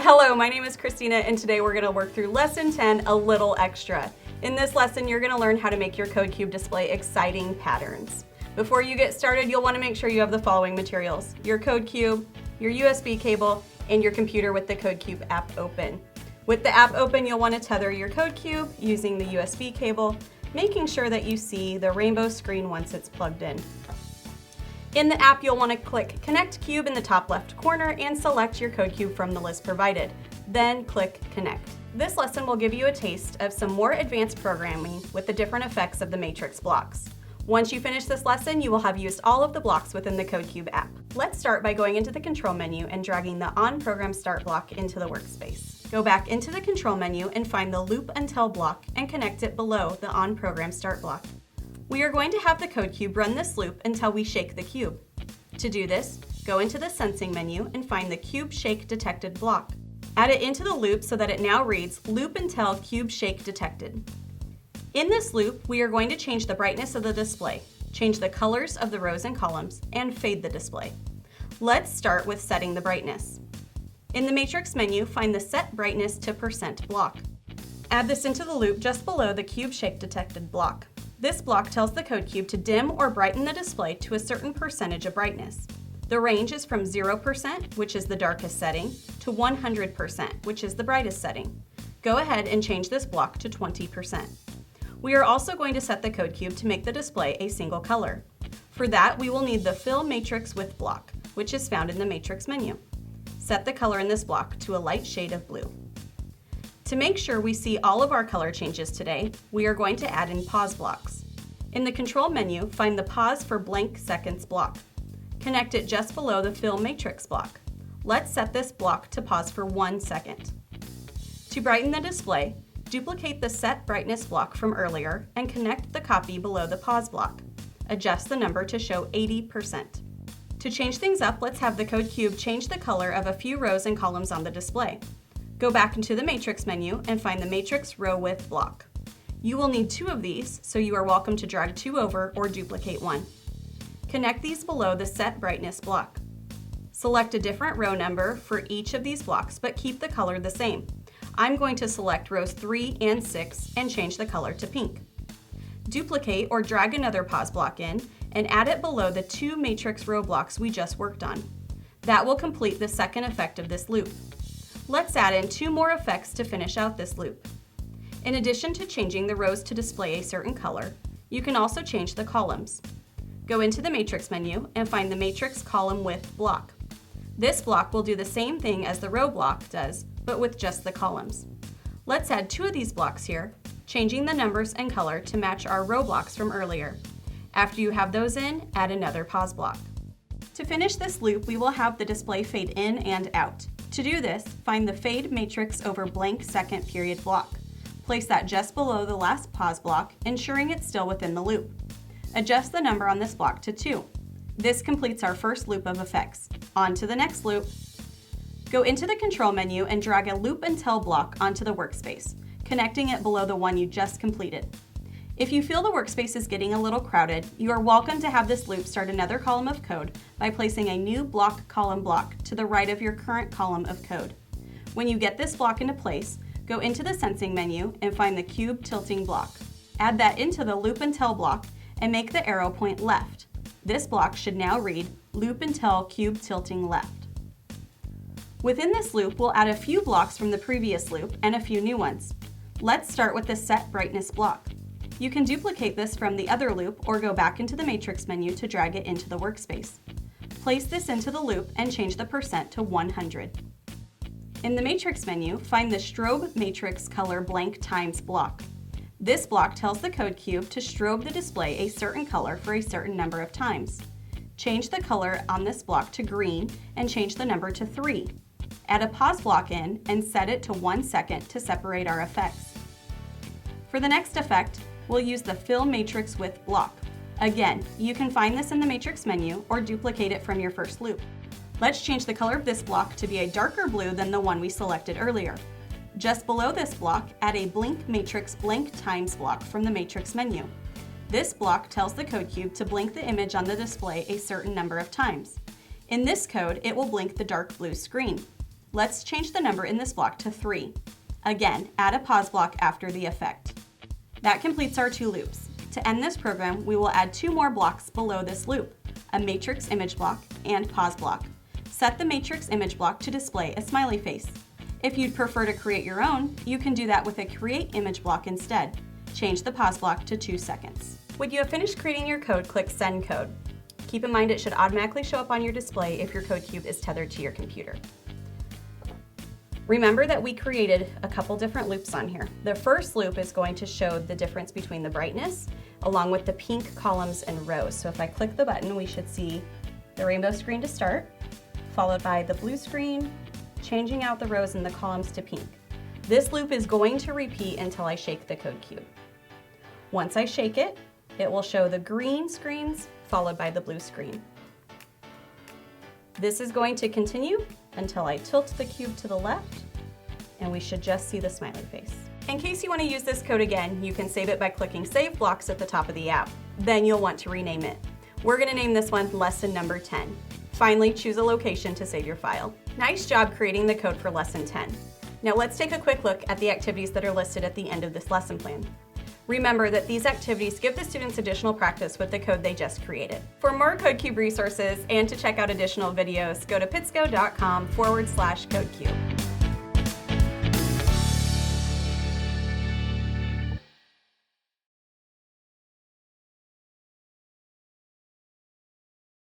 Hello, my name is Christina, and today we're going to work through Lesson 10, A Little Extra. In this lesson, you're going to learn how to make your code cube display exciting patterns. Before you get started, you'll want to make sure you have the following materials: your code cube, your USB cable, and your computer with the code cube app open. With the app open, you'll want to tether your code cube using the USB cable, making sure that you see the rainbow screen once it's plugged in. In the app, you'll want to click Connect Cube in the top left corner and select your code cube from the list provided. Then click Connect. This lesson will give you a taste of some more advanced programming with the different effects of the matrix blocks. Once you finish this lesson, you will have used all of the blocks within the code cube app. Let's start by going into the control menu and dragging the On Program Start block into the workspace. Go back into the control menu and find the Loop Until block and connect it below the On Program Start block. We are going to have the code cube run this loop until we shake the cube. To do this, go into the Sensing menu and find the Cube Shake Detected block. Add it into the loop so that it now reads Loop Until Cube Shake Detected. In this loop, we are going to change the brightness of the display, change the colors of the rows and columns, and fade the display. Let's start with setting the brightness. In the Matrix menu, find the Set Brightness to % block. Add this into the loop just below the Cube Shake Detected block. This block tells the code cube to dim or brighten the display to a certain percentage of brightness. The range is from 0%, which is the darkest setting, to 100%, which is the brightest setting. Go ahead and change this block to 20%. We are also going to set the code cube to make the display a single color. For that, we will need the Fill Matrix With block, which is found in the Matrix menu. Set the color in this block to a light shade of blue. To make sure we see all of our color changes today, we are going to add in pause blocks. In the control menu, find the Pause for Blank Seconds block. Connect it just below the Fill Matrix block. Let's set this block to pause for 1 second. To brighten the display, duplicate the Set Brightness block from earlier and connect the copy below the pause block. Adjust the number to show 80%. To change things up, let's have the code cube change the color of a few rows and columns on the display. Go back into the Matrix menu and find the Matrix Row Width block. You will need 2 of these, so you are welcome to drag 2 over or duplicate 1. Connect these below the Set Brightness block. Select a different row number for each of these blocks, but keep the color the same. I'm going to select rows 3 and 6 and change the color to pink. Duplicate or drag another pause block in and add it below the 2 matrix row blocks we just worked on. That will complete the second effect of this loop. Let's add in 2 more effects to finish out this loop. In addition to changing the rows to display a certain color, you can also change the columns. Go into the Matrix menu and find the Matrix Column Width block. This block will do the same thing as the row block does, but with just the columns. Let's add 2 of these blocks here, changing the numbers and color to match our row blocks from earlier. After you have those in, add another pause block. To finish this loop, we will have the display fade in and out. To do this, find the Fade Matrix over Blank Second Period block. Place that just below the last pause block, ensuring it's still within the loop. Adjust the number on this block to 2. This completes our first loop of effects. On to the next loop. Go into the control menu and drag a Loop Until block onto the workspace, connecting it below the one you just completed. If you feel the workspace is getting a little crowded, you are welcome to have this loop start another column of code by placing a new block column block to the right of your current column of code. When you get this block into place, go into the Sensing menu and find the Cube Tilting block. Add that into the Loop Until block and make the arrow point left. This block should now read Loop Until Cube Tilting Left. Within this loop, we'll add a few blocks from the previous loop and a few new ones. Let's start with the Set Brightness block. You can duplicate this from the other loop or go back into the Matrix menu to drag it into the workspace. Place this into the loop and change the % to 100. In the Matrix menu, find the Strobe Matrix Color Blank Times block. This block tells the code cube to strobe the display a certain color for a certain number of times. Change the color on this block to green and change the number to 3. Add a pause block in and set it to 1 second to separate our effects. For the next effect, we'll use the Fill Matrix Width block. Again, you can find this in the Matrix menu or duplicate it from your first loop. Let's change the color of this block to be a darker blue than the one we selected earlier. Just below this block, add a Blink Matrix Blank Times block from the Matrix menu. This block tells the code cube to blink the image on the display a certain number of times. In this code, it will blink the dark blue screen. Let's change the number in this block to 3. Again, add a pause block after the effect. That completes our 2 loops. To end this program, we will add 2 more blocks below this loop, a matrix image block and pause block. Set the matrix image block to display a smiley face. If you'd prefer to create your own, you can do that with a create image block instead. Change the pause block to 2 seconds. When you have finished creating your code, click Send Code. Keep in mind it should automatically show up on your display if your code cube is tethered to your computer. Remember that we created a couple different loops on here. The first loop is going to show the difference between the brightness along with the pink columns and rows. So if I click the button, we should see the rainbow screen to start, followed by the blue screen, changing out the rows and the columns to pink. This loop is going to repeat until I shake the code cube. Once I shake it, it will show the green screens followed by the blue screen. This is going to continue until I tilt the cube to the left, and we should just see the smiley face. In case you want to use this code again, you can save it by clicking Save Blocks at the top of the app. Then you'll want to rename it. We're going to name this one Lesson Number 10. Finally, choose a location to save your file. Nice job creating the code for Lesson 10. Now let's take a quick look at the activities that are listed at the end of this lesson plan. Remember that these activities give the students additional practice with the code they just created. For more CodeCube resources and to check out additional videos, go to pitsco.com/CodeCube.